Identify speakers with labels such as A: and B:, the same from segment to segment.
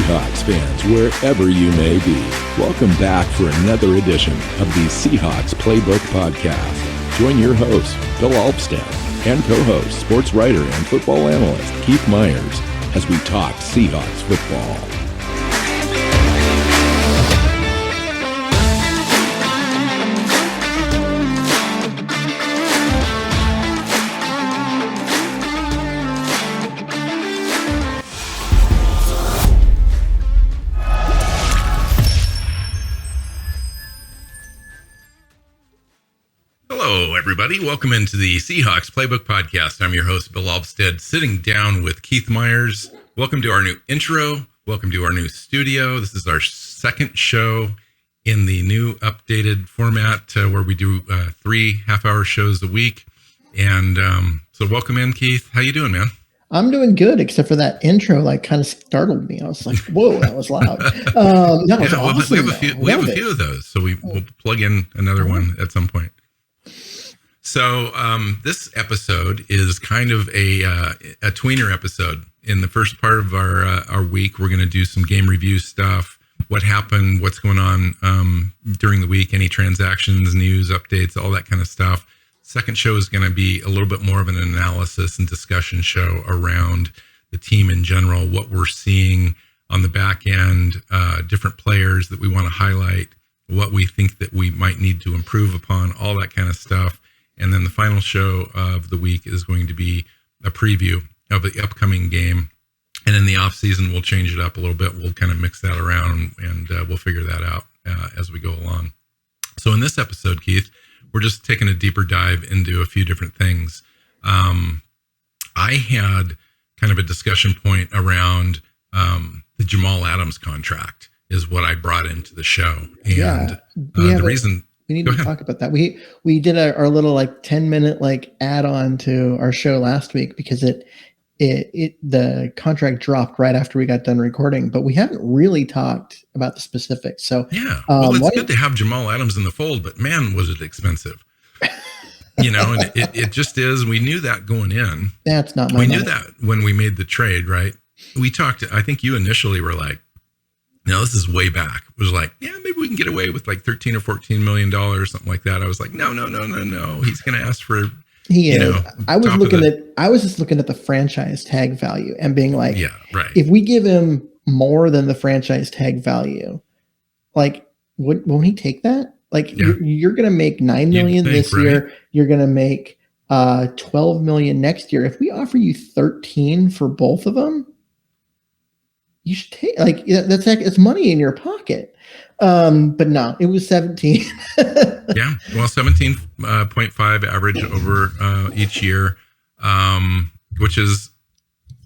A: Seahawks fans, wherever you may be. Welcome back for another edition of the Seahawks Playbook Podcast. Join your host, Bill Alvstad, and co-host, sports writer and football analyst Keith Myers, as we talk Seahawks football.
B: Hello, everybody. Welcome into the Seahawks Playbook Podcast. I'm your host, Bill Alvstad, sitting down with Keith Myers. Welcome to our new intro. Welcome to our new studio. This is our second show in the new updated format where we do 3 half-hour shows a week. And so welcome in, Keith. How you doing, man?
C: I'm doing good, except for that intro, kind of startled me. I was like, whoa, that was loud. That was awesome.
B: We have a few of those, so we'll plug in another one at some point. So this episode is kind of a tweener episode. In the first part of our week, we're going to do some game review stuff, what happened, what's going on during the week, any transactions, news, updates, all that kind of stuff. Second show is going to be a little bit more of an analysis and discussion show around the team in general, what we're seeing on the back end, different players that we want to highlight, what we think that we might need to improve upon, all that kind of stuff. And then the final show of the week is going to be a preview of the upcoming game. And in the off season, we'll change it up a little bit. We'll kind of mix that around and we'll figure that out as we go along. So in this episode, Keith, we're just taking a deeper dive into a few different things. I had kind of a discussion point around the Jamal Adams contract is what I brought into the show. And the reason...
C: We need to talk about that. We did our little 10-minute add-on to our show last week because the contract dropped right after we got done recording, but we haven't really talked about the specifics. So
B: yeah, well, it's good to have Jamal Adams in the fold, but man, was it expensive. And it just is. We knew that going in.
C: That's not my money.
B: We knew that when we made the trade, right? We talked. I think you initially were like, "No, this is way back." It was like, yeah, maybe we can get away with $13 or $14 million or something like that. I was like, no. He's going to ask for,
C: I was just looking at the franchise tag value and being like,
B: yeah, right.
C: If we give him more than the franchise tag value, won't he take that? You're going to make $9 million this year. Right? You're going to make $12 million next year. If we offer you 13 for both of them, you should take it's money in your pocket. But no, it was 17.
B: Yeah. Well, 17.5 average over each year, which is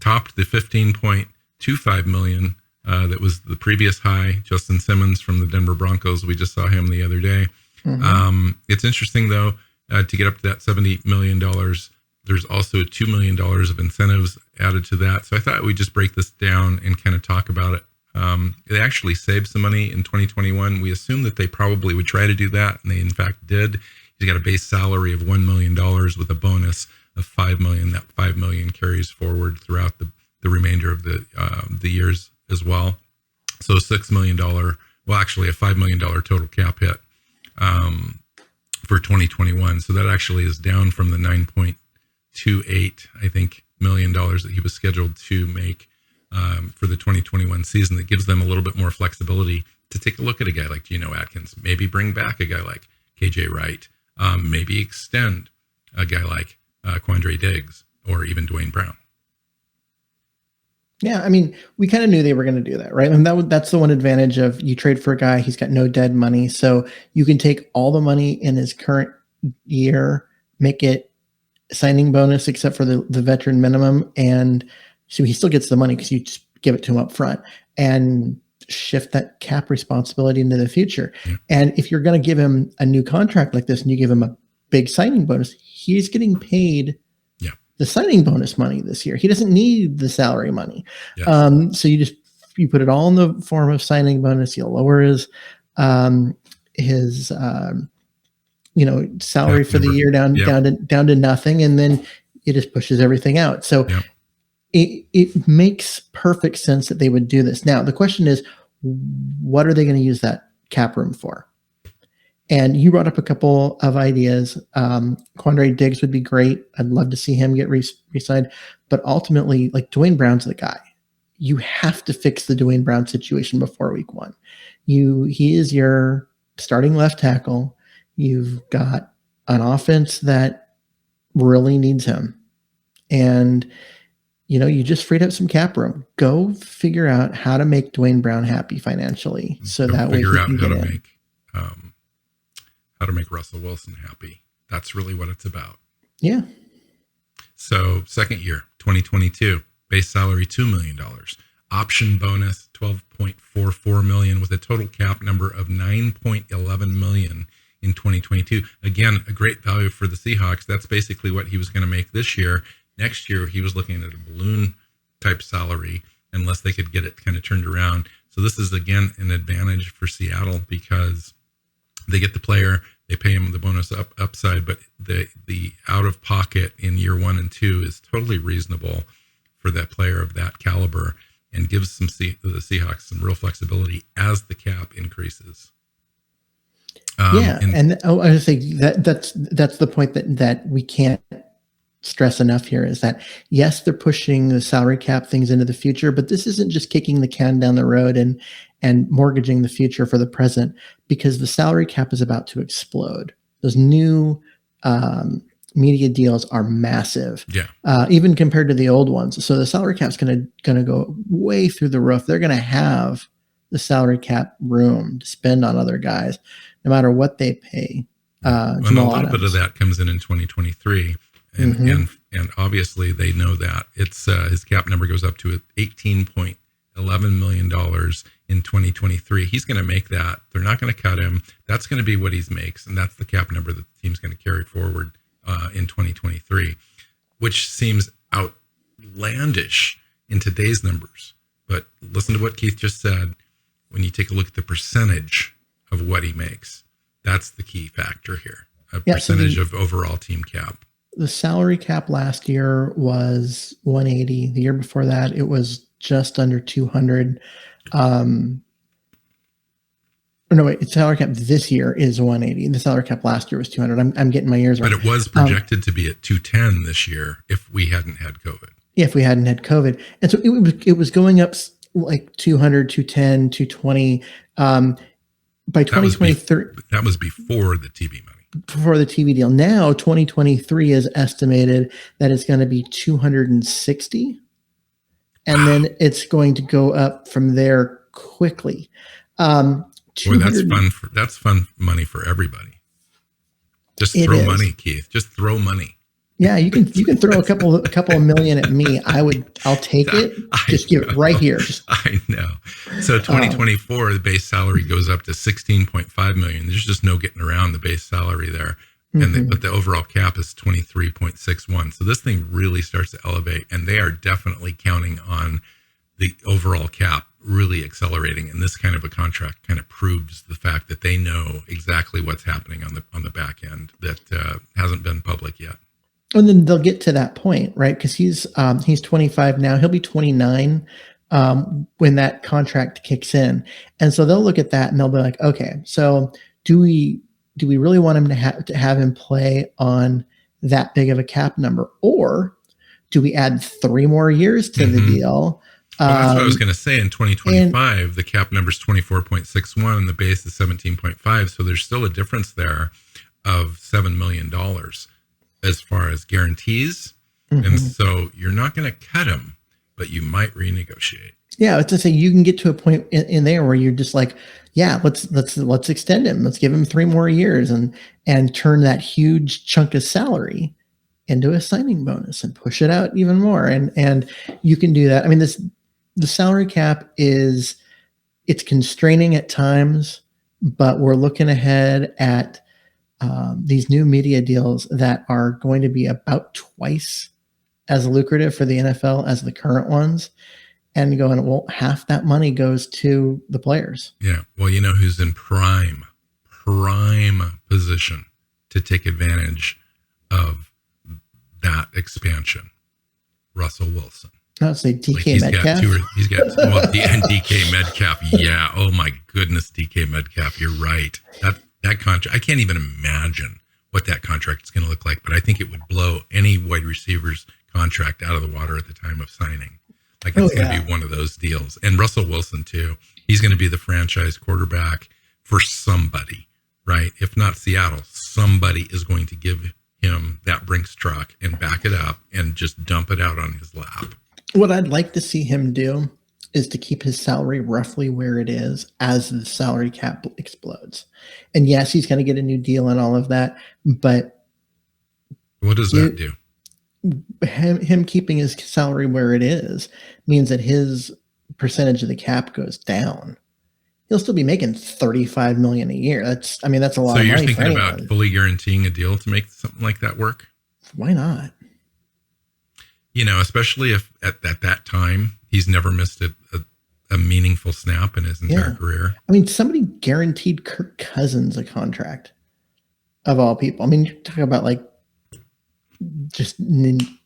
B: topped the 15.25 million that was the previous high. Justin Simmons from the Denver Broncos. We just saw him the other day. Mm-hmm. It's interesting though, to get up to that $70 million, there's also $2 million of incentives added to that. So I thought we'd just break this down and kind of talk about it. They actually saved some money in 2021. We assumed that they probably would try to do that, and they in fact did. He's got a base salary of $1 million with a bonus of $5 million. That $5 million carries forward throughout the remainder of the years as well. So $6 million, well, actually a $5 million total cap hit for 2021. So that actually is down from the 9.28, I think, $1 million that he was scheduled to make for the 2021 season. That gives them a little bit more flexibility to take a look at a guy like Geno Atkins, maybe bring back a guy like KJ Wright, maybe extend a guy like Quandre Diggs or even Dwayne Brown.
C: Yeah, I mean, we kind of knew they were going to do that, right? And that's the one advantage of you trade for a guy, he's got no dead money. So you can take all the money in his current year, make it signing bonus except for the veteran minimum, and so he still gets the money because you just give it to him up front and shift that cap responsibility into the future. Yeah. And if you're going to give him a new contract like this and you give him a big signing bonus, he's getting paid the signing bonus money this year. He doesn't need the salary money. Yeah. So you put it all in the form of signing bonus. You'll lower his salary for the year down to nothing, and then it just pushes everything out. So it makes perfect sense that they would do this. Now, the question is, what are they going to use that cap room for? And you brought up a couple of ideas. Quandre Diggs would be great. I'd love to see him get re-signed. But ultimately, like, Dwayne Brown's the guy. You have to fix the Dwayne Brown situation before week 1. He is your starting left tackle. You've got an offense that really needs him. And, you just freed up some cap room. Go figure out how to make Dwayne Brown happy financially. So that way
B: figure out how to make Russell Wilson happy. That's really what it's about.
C: Yeah.
B: So second year, 2022, base salary $2 million, option bonus $12.44 million, with a total cap number of $9.11 million in 2022. Again, a great value for the Seahawks. That's basically what he was going to make this year. Next year, he was looking at a balloon type salary unless they could get it kind of turned around. So this is, again, an advantage for Seattle because they get the player, they pay him the bonus upside, but the out of pocket in year 1 and 2 is totally reasonable for that player of that caliber, and gives the Seahawks some real flexibility as the cap increases.
C: I was saying that's the point that we can't stress enough here, is that yes, they're pushing the salary cap things into the future, but this isn't just kicking the can down the road and mortgaging the future for the present, because the salary cap is about to explode. Those new media deals are massive, even compared to the old ones. So the salary cap's going to go way through the roof. They're going to have the salary cap room to spend on other guys, no matter what they pay.
B: And a little bit of that comes in 2023. And obviously they know that it's his cap number goes up to $18.11 million in 2023. He's going to make that. They're not going to cut him. That's going to be what he makes, and that's the cap number that the team's going to carry forward in 2023, which seems outlandish in today's numbers. But listen to what Keith just said. When you take a look at the percentage of what he makes, that's the key factor here. A percentage of overall team cap.
C: The salary cap last year was 180. The year before that, it was just under 200. The salary cap this year is 180. The salary cap last year was 200. I'm getting my years right.
B: But it was projected to be at 210 this year if we hadn't had COVID.
C: Yeah, if we hadn't had COVID. And so it was going up like 200, 210, 220. By 2023.
B: That was before the TV money.
C: Before the TV deal. Now 2023 is estimated that it's going to be 260, and then it's going to go up from there quickly.
B: Boy, that's fun money for everybody. Just throw money, Keith. Just throw money.
C: Yeah, you can throw a couple of million at me. I'll take it. Just give it right here.
B: I know. So 2024, the base salary goes up to 16.5 million. There's just no getting around the base salary there. But the overall cap is 23.61. So this thing really starts to elevate, and they are definitely counting on the overall cap really accelerating. And this kind of a contract kind of proves the fact that they know exactly what's happening on the back end that hasn't been public yet.
C: And then they'll get to that point, right? Because he's 25 now. He'll be 29 when that contract kicks in, and so they'll look at that and they'll be like, okay, so do we really want him to have him play on that big of a cap number, or do we add 3 more years to the deal?
B: Well, that's what I was going to say. In 2025, the cap number is 24.61 and the base is 17.5. So there's still a difference there of $7 million. As far as guarantees. And so you're not going to cut him, but you might renegotiate.
C: Yeah. It's to say you can get to a point in there where you're just like, yeah, let's extend him. Let's give him 3 more years and turn that huge chunk of salary into a signing bonus and push it out even more. And you can do that. I mean, the salary cap it's constraining at times, but we're looking ahead at these new media deals that are going to be about twice as lucrative for the NFL as the current ones, and going, well, half that money goes to the players.
B: Yeah. Well, you know who's in prime position to take advantage of that expansion? Russell Wilson.
C: I'd say DK
B: Like he's
C: Metcalf.
B: got he's got and DK Metcalf. Yeah. Oh my goodness, DK Metcalf. You're right. That contract. I can't even imagine what that contract is going to look like. But I think it would blow any wide receiver's contract out of the water at the time of signing. Like it's going to be one of those deals. And Russell Wilson too. He's going to be the franchise quarterback for somebody, right? If not Seattle, somebody is going to give him that Brinks truck and back it up and just dump it out on his lap.
C: What I'd like to see him do is to keep his salary roughly where it is as the salary cap explodes. And yes, he's going to get a new deal and all of that, but
B: what does that do?
C: Him keeping his salary where it is means that his percentage of the cap goes down. He'll still be making $35 million a year. That's a lot of money. So
B: you're thinking about fully guaranteeing a deal to make something like that work?
C: Why not?
B: You know, especially if at that time he's never missed a meaningful snap in his entire career.
C: I mean, somebody guaranteed Kirk Cousins a contract, of all people. I mean, you're talking about like just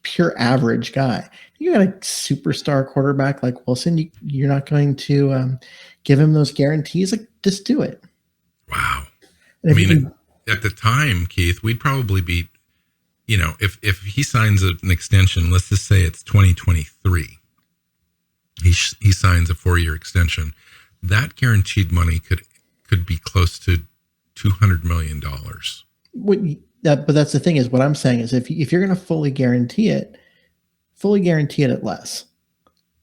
C: pure average guy. You got a superstar quarterback like Wilson. You're not going to give him those guarantees. Like, just do it.
B: Wow. I mean, at the time, Keith, we'd probably be, you know, if he signs an extension, let's just say it's 2023. He signs a 4-year extension. That guaranteed money could be close to $200 million.
C: But that's the thing is what I'm saying is if you're going to fully guarantee it at less.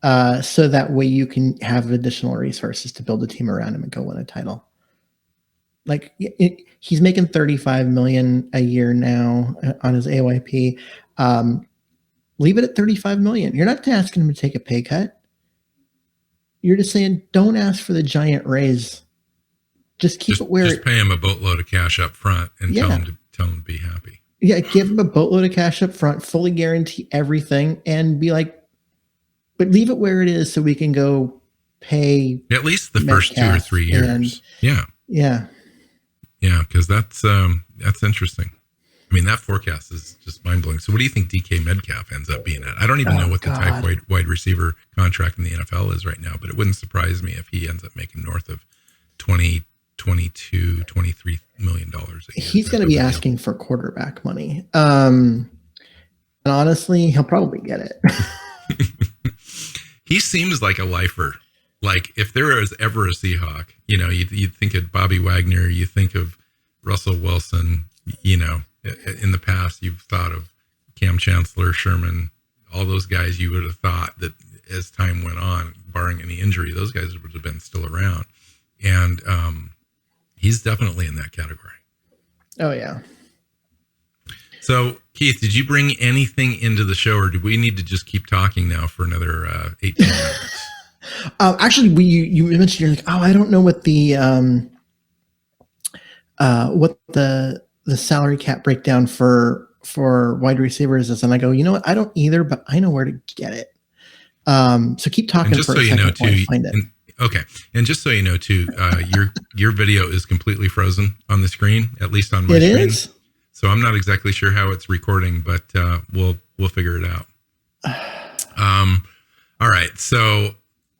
C: So that way you can have additional resources to build a team around him and go win a title. Like he's making $35 million a year now on his AYP. Leave it at $35 million. You're not asking him to take a pay cut. You're just saying, don't ask for the giant raise. Just keep it where.
B: Just pay him a boatload of cash up front and tell him to be happy.
C: Yeah, give him a boatload of cash up front, fully guarantee everything, and be like, but leave it where it is so we can go pay
B: at least the first 2 or 3 years. Yeah, because that's interesting. I mean, that forecast is just mind blowing. So, what do you think DK Metcalf ends up being at? I don't even know what the type wide receiver contract in the NFL is right now, but it wouldn't surprise me if he ends up making north of 20, 22, $23 million a year.
C: He's going to be asking for quarterback money. And honestly, he'll probably get it.
B: He seems like a lifer. Like if there is ever a Seahawk, you know, you think of Bobby Wagner, you think of Russell Wilson, you know, in the past, you've thought of Cam Chancellor, Sherman, all those guys. You would have thought that as time went on, barring any injury, those guys would have been still around. And he's definitely in that category.
C: Oh, yeah.
B: So, Keith, did you bring anything into the show, or do we need to just keep talking now for another 18 minutes?
C: Actually, you mentioned you're like, oh, I don't know what the salary cap breakdown for wide receivers is, and I go, you know what? I don't either, but I know where to get it. So keep talking
B: just
C: for
B: so
C: a second while I find it.
B: Okay, and just so you know too, your video is completely frozen on the screen, at least on my screen. It is. So I'm not exactly sure how it's recording, but we'll figure it out. All right, so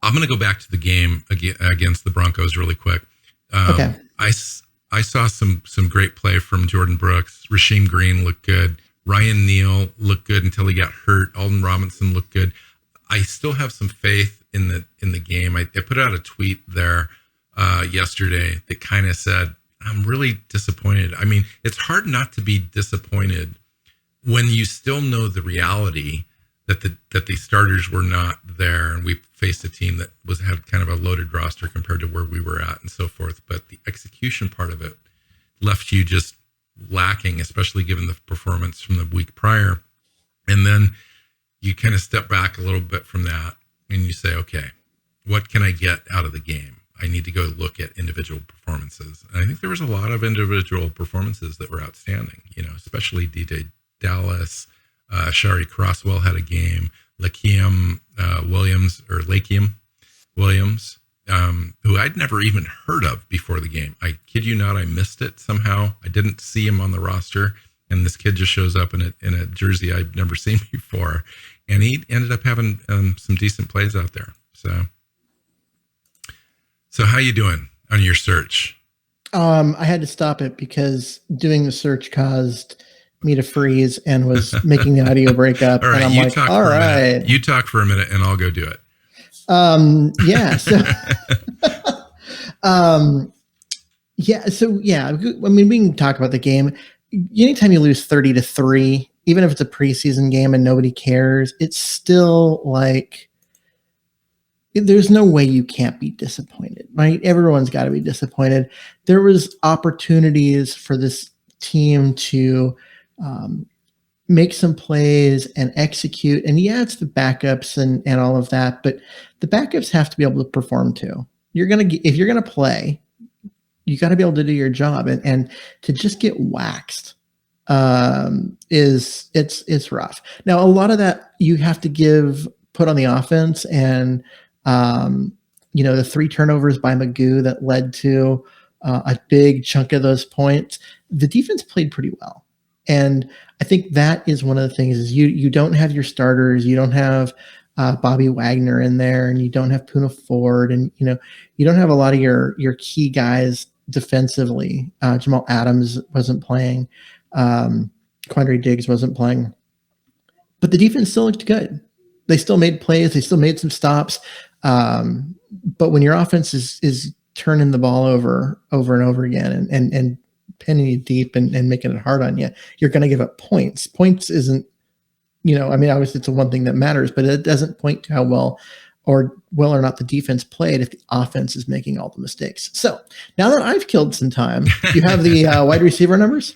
B: I'm going to go back to the game against the Broncos really quick.
C: Okay.
B: I saw some great play from Jordan Brooks. Rasheem Green looked good. Ryan Neal looked good until he got hurt. Alden Robinson looked good. I still have some faith in the game. I put out a tweet there yesterday that kind of said, I'm really disappointed. I mean, it's hard not to be disappointed when you still know the reality that the starters were not there, and we faced a team that had kind of a loaded roster compared to where we were at and so forth. But the execution part of it left you just lacking, especially given the performance from the week prior. And then you kind of step back a little bit from that and you say, okay, what can I get out of the game? I need to go look at individual performances. And I think there was a lot of individual performances that were outstanding, you know, especially DJ Dallas, Shari Crosswell had a game, Lakeem Williams, who I'd never even heard of before the game. I kid you not, I missed it somehow. I didn't see him on the roster, and this kid just shows up in a jersey I've never seen before. And he ended up having some decent plays out there. So how you doing on your search?
C: I had to stop it because doing the search caused me to freeze and was making the audio break up.
B: All right,
C: and I'm like, all right.
B: You talk for a minute and I'll go do it.
C: Yeah. So, yeah. I mean, we can talk about the game. Anytime you lose 30-3, even if it's a preseason game and nobody cares, it's still like, there's no way you can't be disappointed, right? Everyone's got to be disappointed. There was opportunities for this team to make some plays and execute. And yeah, it's the backups and all of that, but the backups have to be able to perform too. If you're going to play, you got to be able to do your job, and to just get waxed it's rough. Now, a lot of that you have to put on the offense, and the 3 turnovers by Magoo that led to a big chunk of those points. The defense played pretty well. And I think that is one of the things is you don't have your starters. You don't have Bobby Wagner in there, and you don't have Poona Ford, and you don't have a lot of your key guys defensively. Jamal Adams wasn't playing. Quandre Diggs wasn't playing. But the defense still looked good. They still made plays. They still made some stops. But when your offense is turning the ball over and over again and pinning you deep and making it hard on you, you're going to give up points. Points isn't, obviously it's the one thing that matters, but it doesn't point to how well or not the defense played if the offense is making all the mistakes. So now that I've killed some time, you have the wide receiver numbers?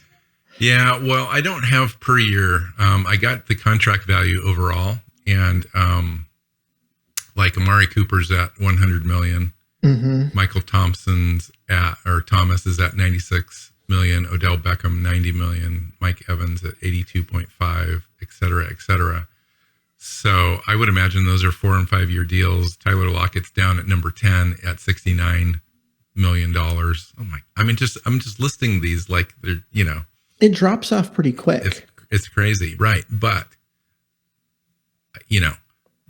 B: Yeah, well, I don't have per year. I got the contract value overall, and like Amari Cooper's at $100 million.
C: Mm-hmm.
B: Michael Thomas is at $96 million. Odell Beckham, $90 million. Mike Evans at $82.5, et cetera, et cetera. So I would imagine those are 4 and 5 year deals. Tyler Lockett's down at number 10 at $69 million. Oh my! I'm just listing these like they're
C: It drops off pretty quick.
B: It's crazy, right? But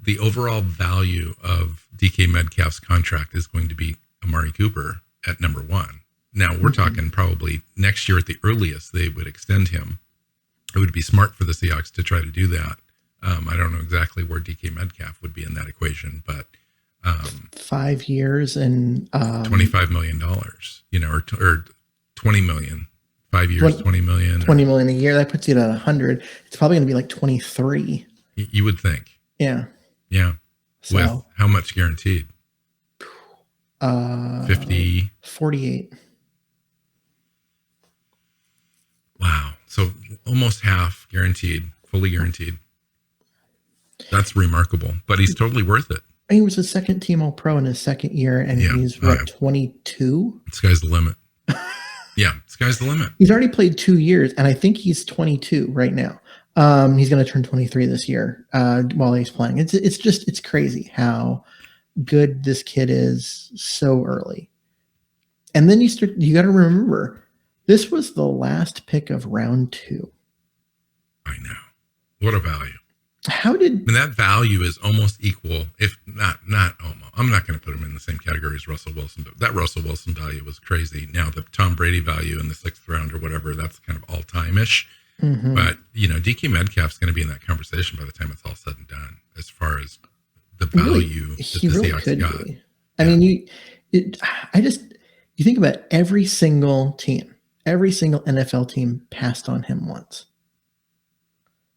B: the overall value of DK Metcalf's contract is going to be Amari Cooper at number 1. Now we're talking probably next year at the earliest they would extend him. It would be smart for the Seahawks to try to do that. I don't know exactly where DK Metcalf would be in that equation, but
C: 5 years and
B: $25 million, or $20 million. 5 years, 20 million.
C: 20 million a year. That puts you at 100. It's probably going to be like 23.
B: You would think.
C: Yeah.
B: Yeah.
C: So,
B: with how much guaranteed? 50.
C: 48.
B: Wow. So almost half guaranteed, fully guaranteed. That's remarkable, but he's totally worth it.
C: He was a second team All Pro in his second year, and he's 22?
B: Sky's the limit. Yeah, sky's the limit.
C: He's already played 2 years, and I think he's 22 right now. He's going to turn 23 this year while he's playing. It's crazy how good this kid is so early. And then you got to remember, this was the last pick of round 2.
B: I know. What a value. That value is almost equal, if not almost. I'm not going to put him in the same category as Russell Wilson, but that Russell Wilson value was crazy. Now the Tom Brady value in the 6th round or whatever, that's kind of all time-ish. Mm-hmm. But, DK Metcalf's going to be in that conversation by the time it's all said and done, as far as the value that the Seahawks got.
C: Be. I mean, you think about every single NFL team passed on him once.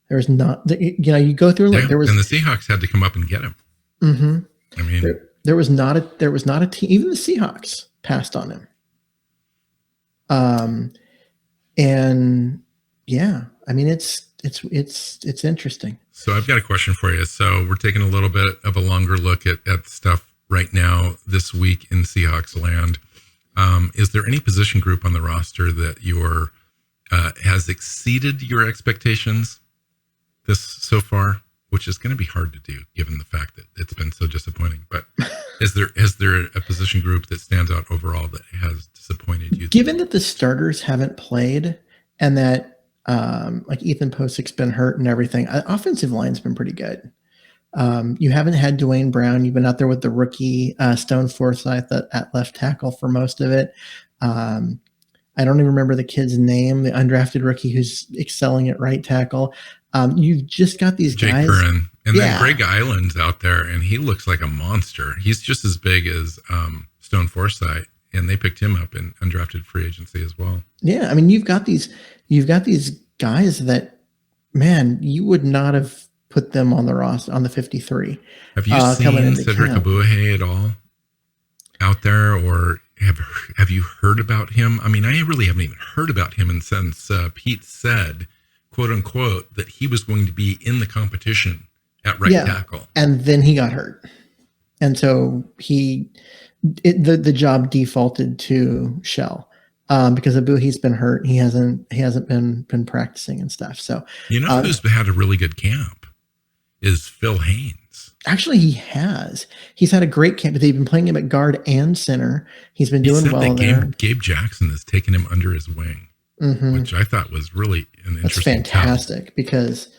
C: There's not, you go through like there was,
B: and the Seahawks had to come up and get him.
C: Mm-hmm.
B: I mean,
C: there was not a team. Even the Seahawks passed on him. And yeah, I mean, it's interesting.
B: So I've got a question for you. So we're taking a little bit of a longer look at stuff right now this week in Seahawks land. Is there any position group on the roster that has exceeded your expectations this so far, which is going to be hard to do given the fact that it's been so disappointing? But is there a position group that stands out overall that has disappointed you?
C: Given that the starters haven't played and that Like Ethan Posick's been hurt and everything. Offensive line's been pretty good. You haven't had Dwayne Brown. You've been out there with the rookie Stone Forsythe at left tackle for most of it. I don't even remember the kid's name, the undrafted rookie who's excelling at right tackle. You've just got these
B: Jake
C: guys.
B: Curran. And then Greg Island's out there, and he looks like a monster. He's just as big as Stone Forsythe, and they picked him up in undrafted free agency as well.
C: Yeah, I mean, you've got these guys that, man, you would not have put them on the roster on the 53.
B: Have you seen Cedric Abuahe at all out there, or have you heard about him? I mean, I really haven't even heard about him since Pete said, quote unquote, that he was going to be in the competition at right tackle.
C: And then he got hurt. And so the job defaulted to Shell because Abuahe's been hurt. He hasn't been practicing and stuff. So
B: who's had a really good camp is Phil Haynes.
C: Actually, he has. He's had a great camp. They've been playing him at guard and center. He's been doing well there.
B: Gabe Jackson has taken him under his wing, which I thought was really an interesting.
C: That's fantastic because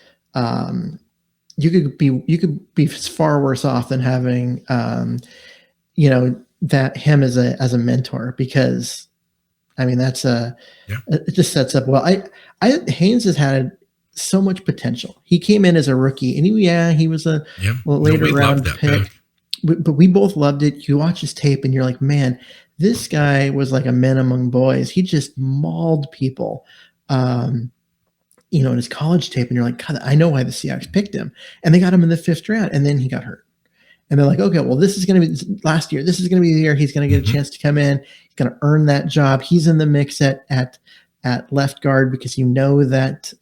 C: you could be far worse off than having that him as a mentor, because I mean it just sets up well. Haynes has had so much potential. He came in as a rookie, and he was a later round pick. But we both loved it. You watch his tape, and you're like, man, this guy was like a man among boys. He just mauled people, in his college tape, and you're like, God, I know why the Seahawks picked him, and they got him in the 5th round, and then he got hurt, and they're like, okay, well, this is going to be last year. This is going to be the year he's going to get a chance to come in. He's going to earn that job. He's in the mix at left guard because that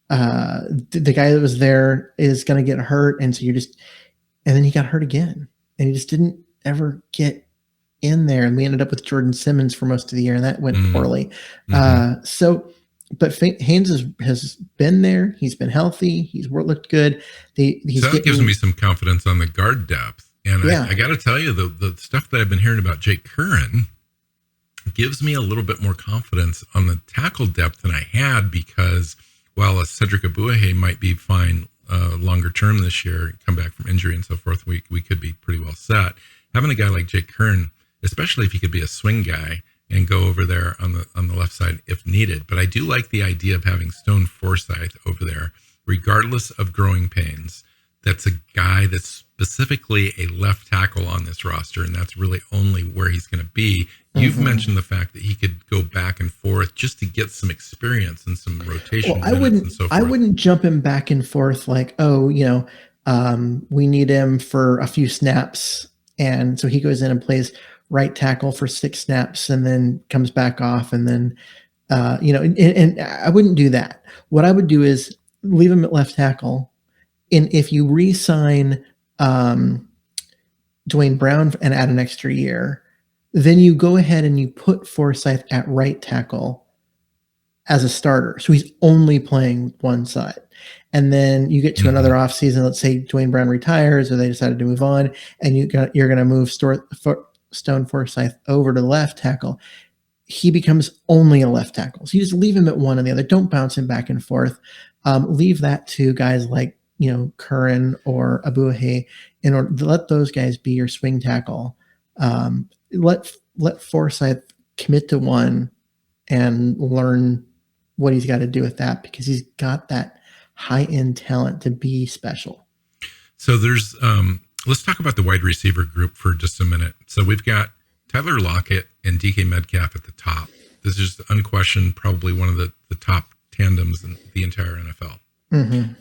C: the guy that was there is going to get hurt, and so and then he got hurt again, and he just didn't ever get in there, and we ended up with Jordan Simmons for most of the year, and that went poorly. But Haynes has been there. He's been healthy. He's looked good.
B: That gives me some confidence on the guard depth, and I got to tell you, the stuff that I've been hearing about Jake Curran gives me a little bit more confidence on the tackle depth than I had, because while a Cedric Abuahe might be fine longer term this year, come back from injury and so forth, we could be pretty well set. Having a guy like Jake Curran, especially if he could be a swing guy and go over there on the left side if needed. But I do like the idea of having Stone Forsythe over there, regardless of growing pains. That's a guy that's specifically a left tackle on this roster, and that's really only where he's going to be. You've mentioned the fact that he could go back and forth just to get some experience and some rotation.
C: Well, I wouldn't jump him back and forth like, we need him for a few snaps, and so he goes in and plays right tackle for 6 snaps and then comes back off, and then and I wouldn't do that. What I would do is leave him at left tackle. And if you re-sign Dwayne Brown and add an extra year, then you go ahead and you put Forsythe at right tackle as a starter. So he's only playing one side. And then you get to another offseason, let's say Dwayne Brown retires or they decided to move on, and you're going to move Stone Forsythe over to left tackle. He becomes only a left tackle. So you just leave him at one and the other. Don't bounce him back and forth. Leave that to guys like Curran or Abuahe, in order to let those guys be your swing tackle. Let Forsythe commit to one and learn what he's got to do with that, because he's got that high-end talent to be special.
B: So there's let's talk about the wide receiver group for just a minute. So we've got Tyler Lockett and DK Metcalf at the top. This is unquestioned probably one of the top tandems in the entire NFL.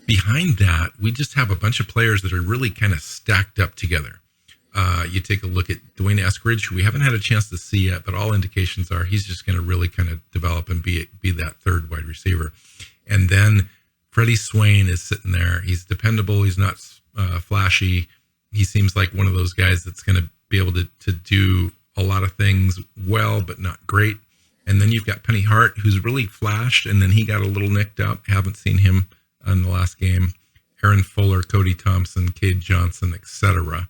B: Behind that, we just have a bunch of players that are really kind of stacked up together. You take a look at Dwayne Eskridge, who we haven't had a chance to see yet, but all indications are he's just going to really kind of develop and be that third wide receiver. And then Freddie Swain is sitting there. He's dependable. He's not flashy. He seems like one of those guys that's going to be able to do a lot of things well, but not great. And then you've got Penny Hart, who's really flashed, and then he got a little nicked up. Haven't seen him in the last game. Aaron Fuller, Cody Thompson, Cade Johnson, etc.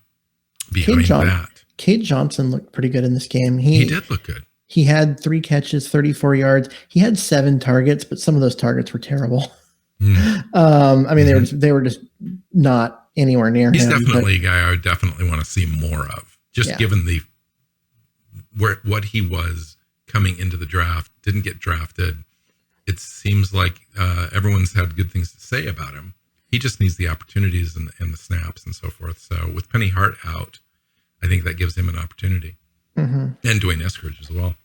B: Behind that,
C: Cade Johnson looked pretty good in this game.
B: He did look good.
C: He had 3 catches, 34 yards. He had 7 targets, but some of those targets were terrible. I mean, they were just not anywhere near him.
B: He's definitely a guy I would definitely want to see more of, just given what he was coming into the draft. Didn't get drafted. It seems like everyone's had good things to say about him. He just needs the opportunities and the snaps and so forth. So with Penny Hart out, I think that gives him an opportunity. And Dwayne Eskridge as well.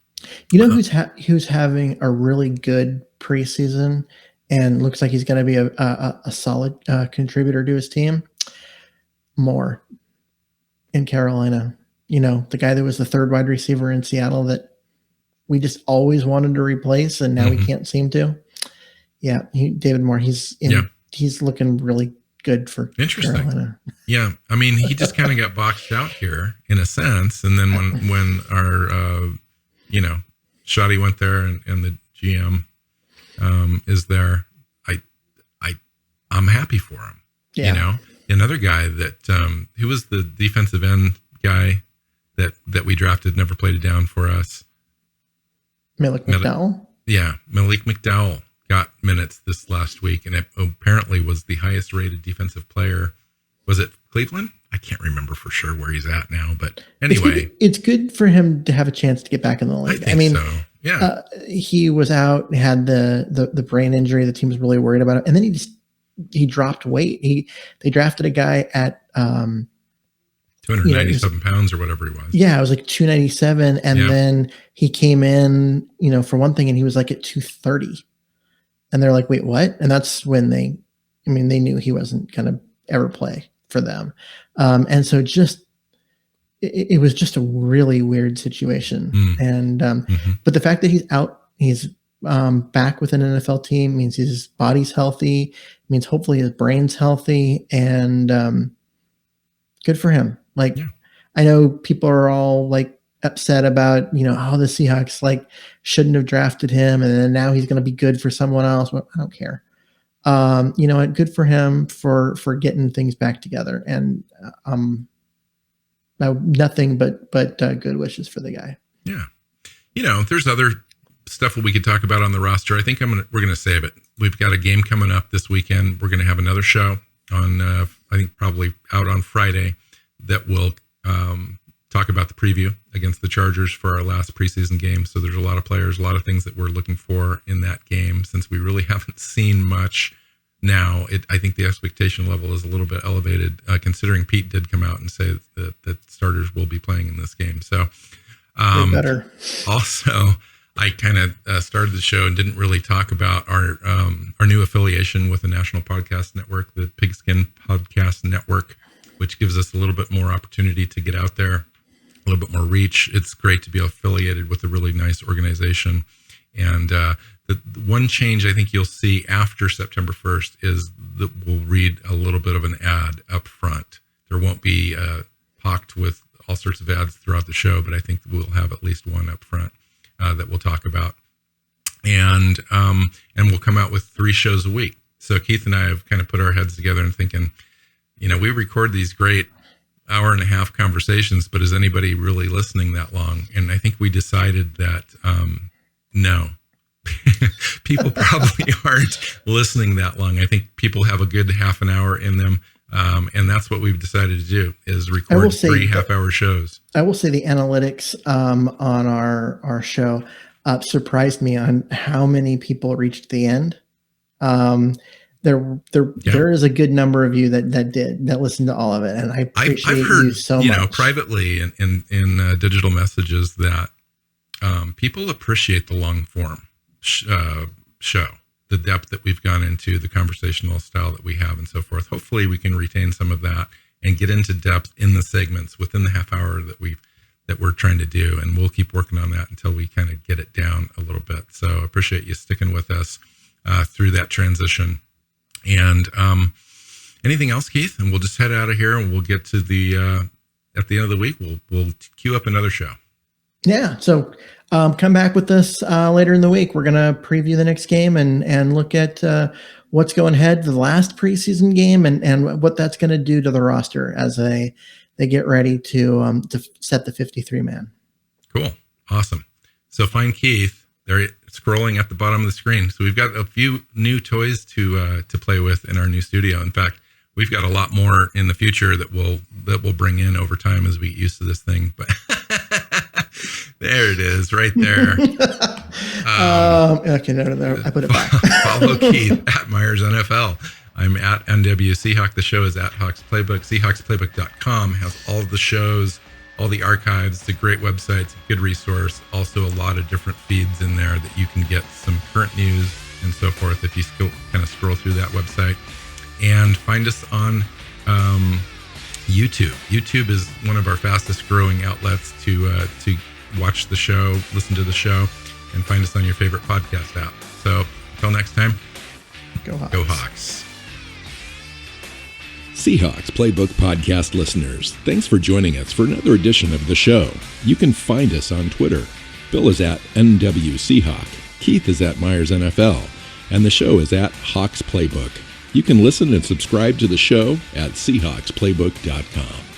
C: You know who's having a really good preseason and looks like he's going to be a solid contributor to his team? Moore in Carolina. You know, the guy that was the 3rd wide receiver in Seattle that we just always wanted to replace, and now we can't seem to. Yeah, David Moore. He's looking really good for Carolina.
B: Yeah, I mean, he just kind of got boxed out here in a sense, and then when our Shoddy went there and the GM is there, I'm happy for him. Yeah. You know, another guy that who was the defensive end guy that we drafted, never played it down for us.
C: Malik McDowell.
B: Yeah, Malik McDowell got minutes this last week, and it apparently was the highest rated defensive player. Was it Cleveland? I can't remember for sure where he's at now, but anyway,
C: it's good for him to have a chance to get back in the league.
B: I mean, so. Yeah,
C: he was out, had the brain injury. The team was really worried about it, and then he dropped weight. They drafted a guy at
B: 297 pounds or whatever he was.
C: Yeah, it was like 297, and then he came in, for one thing, and he was like at 230, and they're like, "Wait, what?" And that's when they knew he wasn't going to ever play for them, and so it was just a really weird situation. And but the fact that he's out, he's back with an NFL team, means his body's healthy, means hopefully his brain's healthy, and good for him. Like, I know people are all like upset about, the Seahawks like shouldn't have drafted him, and then now he's going to be good for someone else. Well, I don't care. Good for him for getting things back together, and nothing but good wishes for the guy.
B: Yeah, there's other stuff that we could talk about on the roster. I think we're gonna save it. We've got a game coming up this weekend. We're gonna have another show on I think probably out on Friday that will talk about the preview against the Chargers for our last preseason game. So there's a lot of players, a lot of things that we're looking for in that game, since we really haven't seen much. Now, I think the expectation level is a little bit elevated, considering Pete did come out and say that starters will be playing in this game. So,
C: better.
B: Also, I kind of started the show and didn't really talk about our new affiliation with the National Podcast Network, the Pigskin Podcast Network, which gives us a little bit more opportunity to get out there, a little bit more reach. It's great to be affiliated with a really nice organization. And the one change I think you'll see after September 1st is that we'll read a little bit of an ad up front. There won't be pocked with all sorts of ads throughout the show, but I think we'll have at least one up front that we'll talk about. And we'll come out with 3 shows a week. So Keith and I have kind of put our heads together and thinking, we record these great hour-and-a-half conversations, but is anybody really listening that long? And I think we decided that no. People probably aren't listening that long. I think people have a good half an hour in them. And that's what we've decided to do, is record 3 half-hour shows.
C: I will say the analytics on our show surprised me on how many people reached the end. There is a good number of you that listened to all of it, and I appreciate
B: I've heard,
C: you so much.
B: Privately in digital messages that people appreciate the long form show, the depth that we've gone into, the conversational style that we have, and so forth. Hopefully, we can retain some of that and get into depth in the segments within the half hour that we're trying to do, and we'll keep working on that until we kind of get it down a little bit. So I appreciate you sticking with us through that transition. And anything else, Keith? And we'll just head out of here, and we'll get to the at the end of the week. We'll queue up another show.
C: Yeah. So come back with us later in the week. We're gonna preview the next game and look at what's going ahead to the last preseason game and what that's going to do to the roster as they get ready to set the 53 man.
B: Cool. Awesome. So find Keith. They're scrolling at the bottom of the screen. So we've got a few new toys to play with in our new studio. In fact, we've got a lot more in the future that we'll bring in over time as we get used to this thing. But there it is, right there.
C: Okay, no, I put it back.
B: Follow Keith at Myers NFL. I'm at NW Seahawk. The show is at Hawks Playbook. SeahawksPlaybook.com has all of the shows, all the archives. It's a great website. It's a good resource. Also a lot of different feeds in there that you can get some current news and so forth if you kind of scroll through that website. And find us on YouTube. YouTube is one of our fastest growing outlets to watch the show, listen to the show, and find us on your favorite podcast app. So until next time,
C: Go Hawks.
B: Go Hawks.
A: Seahawks Playbook Podcast listeners, thanks for joining us for another edition of the show. You can find us on Twitter. Bill is at NW Seahawk, Keith is at Myers NFL, and the show is at Hawks Playbook. You can listen and subscribe to the show at SeahawksPlaybook.com.